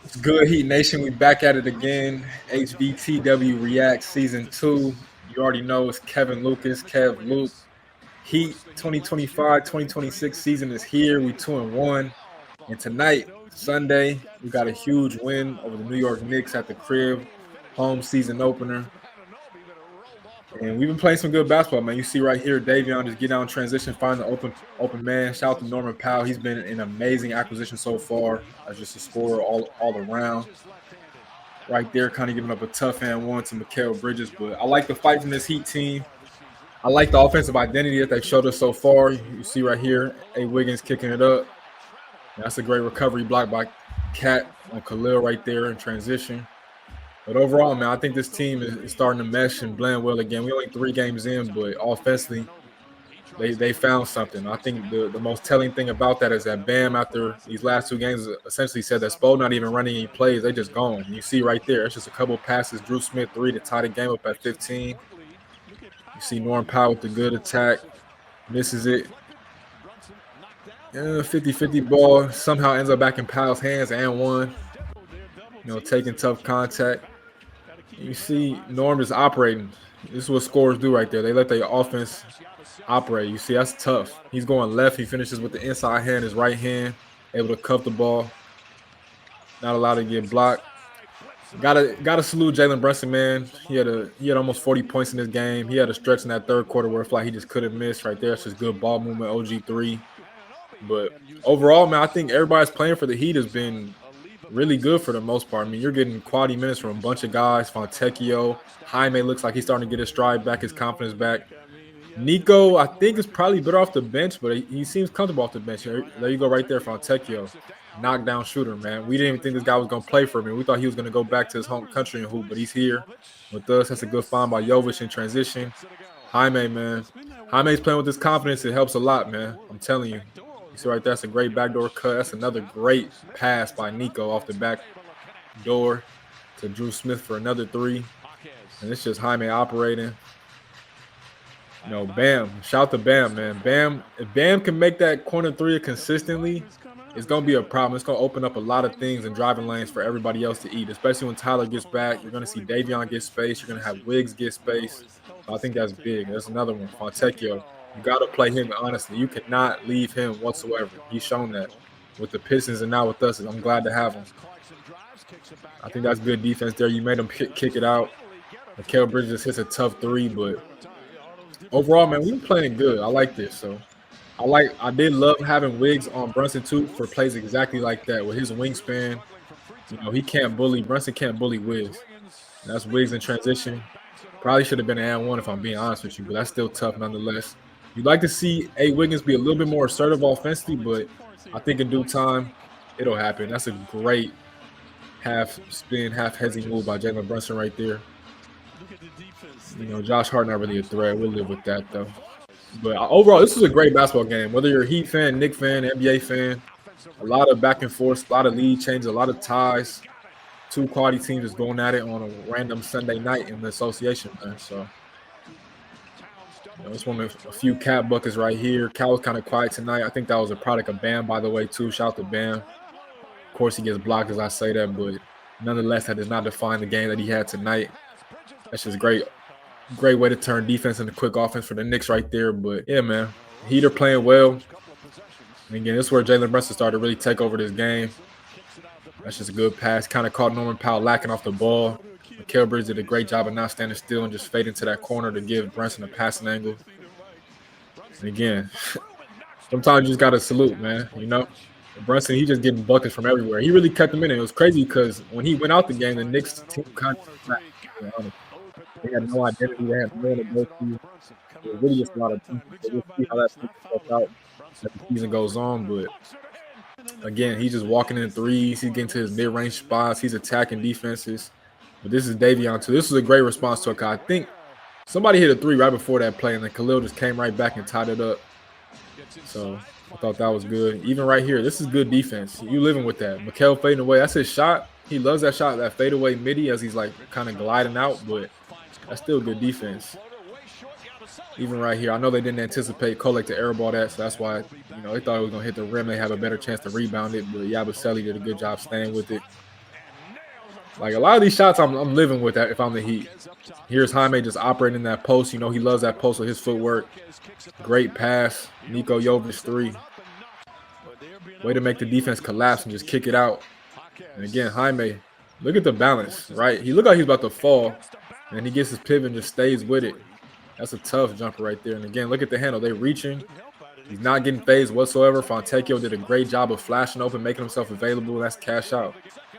It's good, Heat Nation. We back at it again. HVTW Reacts Season 2. You already know it's Kevin Lucas, Kev Luke. Heat 2025-2026 season is here. We 2-1. And tonight, Sunday, we got a huge win over the New York Knicks at the crib. Home season opener. And we've been playing some good basketball, man. You see right here, Davion just get down transition, find the open man. Shout out to Norman Powell. He's been an amazing acquisition so far as just a scorer all around. Right there, kind of giving up a tough hand one to Mikal Bridges. But I like the fight from this Heat team. I like the offensive identity that they've showed us so far. You see right here, A. Wiggins kicking it up. That's a great recovery block by Cat on Khalil right there in transition. But overall, man, I think this team is starting to mesh and blend well again. We're only 3 games in, but offensively, they found something. I think the most telling thing about that is that Bam, after these last 2 games, essentially said that Spo not even running any plays. They just gone. And you see right there, it's just a couple passes. Drew Smith 3 to tie the game up at 15. You see Norm Powell with the good attack. Misses it. 50-50 ball. Somehow ends up back in Powell's hands and one. Taking tough contact. You see Norm is operating. This is what scorers do right there. They let their offense operate. You see, that's tough. He's going left. He finishes with the inside hand, his right hand, able to cuff the ball. Not allowed to get blocked. Gotta salute Jalen Brunson, man. He had almost 40 points in this game. He had a stretch in that third quarter where it's like he just couldn't miss right there. It's just good ball movement, OG3. But overall, man, I think everybody's playing for the Heat has been really good for the most part. I mean, you're getting quality minutes from a bunch of guys. Fontecchio, Jaime looks like he's starting to get his stride back, his confidence back. Nico, I think, is probably better off the bench, but he seems comfortable off the bench. There you go right there, Fontecchio. Knockdown shooter, man. We didn't even think this guy was going to play for me. We thought he was going to go back to his home country and hoop, but he's here with us. That's a good find by Jovic in transition. Jaime, man. Jaime's playing with his confidence. It helps a lot, man. I'm telling you. You see right there, that's a great backdoor cut. That's another great pass by Nico off the back door to Drew Smith for another 3. And it's just Jaime operating. Bam. Shout to Bam, man. Bam, if Bam can make that corner 3 consistently, it's going to be a problem. It's going to open up a lot of things and driving lanes for everybody else to eat, especially when Tyler gets back. You're going to see Davion get space. You're going to have Wiggs get space. So I think that's big. That's another one. Fontecchio. You got to play him, honestly. You cannot leave him whatsoever. He's shown that with the Pistons and now with us. I'm glad to have him. I think that's good defense there. You made him kick it out. Mikal Bridges hits a tough 3, but overall, man, we've been playing good. I like this. So I did love having Wiggs on Brunson too for plays exactly like that with his wingspan. He can't bully. Brunson can't bully Wiggs. And that's Wiggs in transition. Probably should have been an and one if I'm being honest with you, but that's still tough nonetheless. You'd like to see A. Wiggins be a little bit more assertive offensively, but I think in due time it'll happen. That's a great half spin, half hezzy move by Jalen Brunson right there. Josh Hart not really a threat. We'll live with that though. But overall, this was a great basketball game. Whether you're a Heat fan, Knicks fan, NBA fan, a lot of back and forth, a lot of lead changes, a lot of ties. 2 quality teams just going at it on a random Sunday night in the association, man. So it's one of a few Cat buckets right here. Cat was kind of quiet tonight. I think that was a product of Bam, by the way, too. Shout out to Bam. Of course, he gets blocked as I say that, but nonetheless, that does not define the game that he had tonight. That's just great. Great way to turn defense into quick offense for the Knicks right there. But, yeah, man, Heat are playing well. And, again, this is where Jalen Brunson started to really take over this game. That's just a good pass. Kind of caught Norman Powell lacking off the ball. Mikal Bridges did a great job of not standing still and just fading to that corner to give Brunson a passing angle. And, again, sometimes you just got to salute, man. Brunson, he just getting buckets from everywhere. He really kept them in it. It was crazy because when he went out the game, the Knicks team kind of they had no identity. They had no one to go to. It was really just a lot of things. We'll see how that works out as the season goes on. But, again, he's just walking in threes. He's getting to his mid-range spots. He's attacking defenses. But this is Davion, too. This was a great response to it. I think somebody hit a 3 right before that play, and then Khalil just came right back and tied it up. So I thought that was good. Even right here, this is good defense. You living with that. Mikal fading away. That's his shot. He loves that shot, that fadeaway midi as he's, kind of gliding out. But that's still good defense. Even right here, I know they didn't anticipate Kolek to airball that, so that's why, they thought it was going to hit the rim. They have a better chance to rebound it, but Yabusele did a good job staying with it. Like a lot of these shots, I'm living with that if I'm the Heat. Here's Jaime just operating that post. You know, he loves that post with his footwork. Great pass. Niko Jovic 3. Way to make the defense collapse and just kick it out. And again, Jaime, look at the balance, right? He looked like he's about to fall. And he gets his pivot and just stays with it. That's a tough jumper right there. And again, look at the handle. They're reaching. He's not getting phased whatsoever. Fontecchio did a great job of flashing open, making himself available. That's cash out.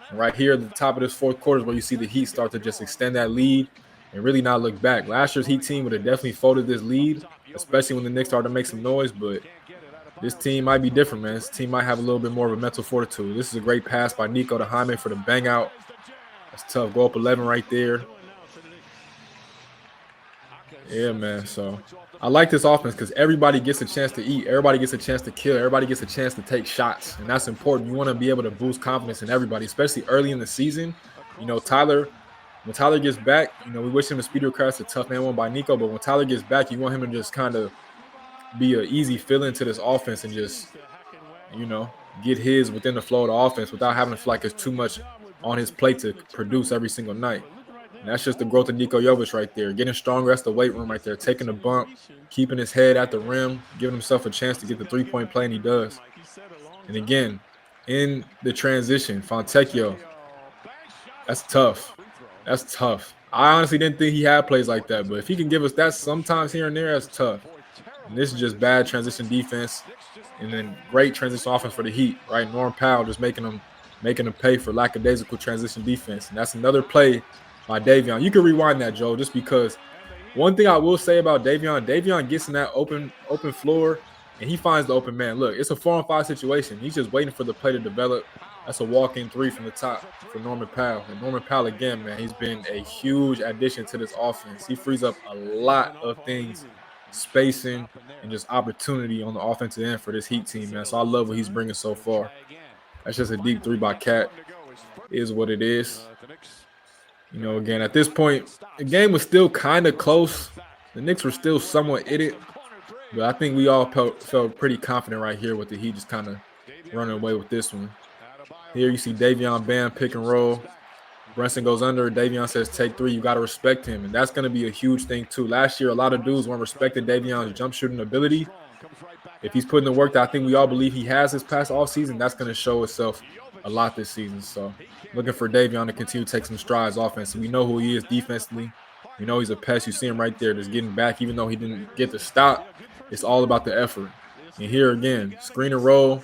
And right here at the top of this fourth quarter is where you see the Heat start to just extend that lead and really not look back. Last year's Heat team would have definitely folded this lead, especially when the Knicks started to make some noise. But this team might be different, man. This team might have a little bit more of a mental fortitude. This is a great pass by Niko to Jaime for the bang out. That's tough. Go up 11 right there. Yeah, man. So I like this offense because everybody gets a chance to eat. Everybody gets a chance to kill. Everybody gets a chance to take shots. And that's important. You want to be able to boost confidence in everybody, especially early in the season. You know, when Tyler gets back, you know, we wish him a speedy recovery. It's a tough man one by Niko. But when Tyler gets back, you want him to just kind of be an easy fill into this offense and just, you know, get his within the flow of the offense without having to feel like it's too much on his plate to produce every single night. And that's just the growth of Niko Jovic right there. Getting stronger. That's the weight room right there. Taking the bump, keeping his head at the rim, giving himself a chance to get the three-point play, and he does. And again, in the transition, Fontecchio, that's tough. That's tough. I honestly didn't think he had plays like that, but if he can give us that sometimes here and there, that's tough. And this is just bad transition defense, and then great transition offense for the Heat, right? Norm Powell just making them pay for lackadaisical transition defense. And that's another play by Davion. You can rewind that, Joe, just because one thing I will say about Davion gets in that open floor and he finds the open man. Look, it's a 4-on-5 situation. He's just waiting for the play to develop. That's a walk-in three from the top for Norman Powell. And Norman Powell, again, man, he's been a huge addition to this offense. He frees up a lot of things, spacing and just opportunity on the offensive end for this Heat team, man. So I love what he's bringing so far. That's just a deep three by Cat. It is what it is. You know, again, at this point, the game was still kind of close. The Knicks were still somewhat in it. But I think we all felt pretty confident right here with the Heat just kind of running away with this one. Here you see Davion Bam pick and roll. Brunson goes under. Davion says, take three. You got to respect him. And that's going to be a huge thing, too. Last year, a lot of dudes weren't respecting Davion's jump shooting ability. If he's putting the work that I think we all believe he has this past offseason, that's going to show itself a lot this season. So looking for Davion to continue to take some strides offensively. We know who he is defensively. We know he's a pest. You see him right there just getting back, even though he didn't get the stop. It's all about the effort. And here again, screen and roll.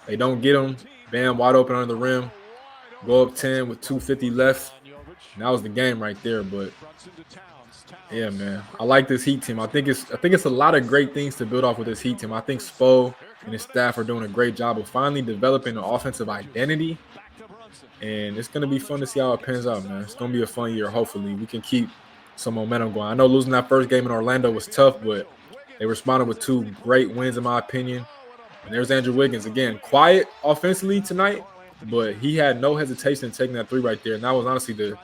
They don't get him. Bam, wide open under the rim. Go up 10 with 2:50 left. And that was the game right there. But yeah, man, I like this Heat team. I think it's a lot of great things to build off with this Heat team. I think Spo and his staff are doing a great job of finally developing an offensive identity. And it's going to be fun to see how it pans out, man. It's going to be a fun year. Hopefully, we can keep some momentum going. I know losing that first game in Orlando was tough, but they responded with two great wins, in my opinion. And there's Andrew Wiggins. Again, quiet offensively tonight, but he had no hesitation in taking that three right there. And that was honestly the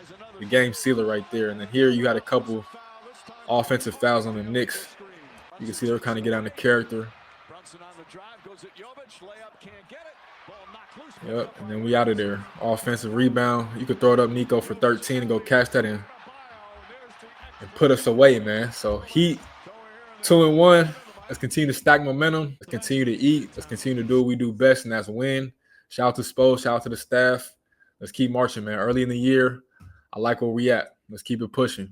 game sealer right there. And then here you had a couple offensive fouls on the Knicks. You can see they're kind of getting on the character. Yep, and then we out of there. Offensive rebound. You could throw it up Niko for 13 and go catch that in and put us away, man. So Heat 2-1. Let's continue to stack momentum. Let's continue to eat. Let's continue to do what we do best, and that's win. Shout out to Spo. Shout out to the staff. Let's keep marching, man. Early in the year, I like where we at. Let's keep it pushing.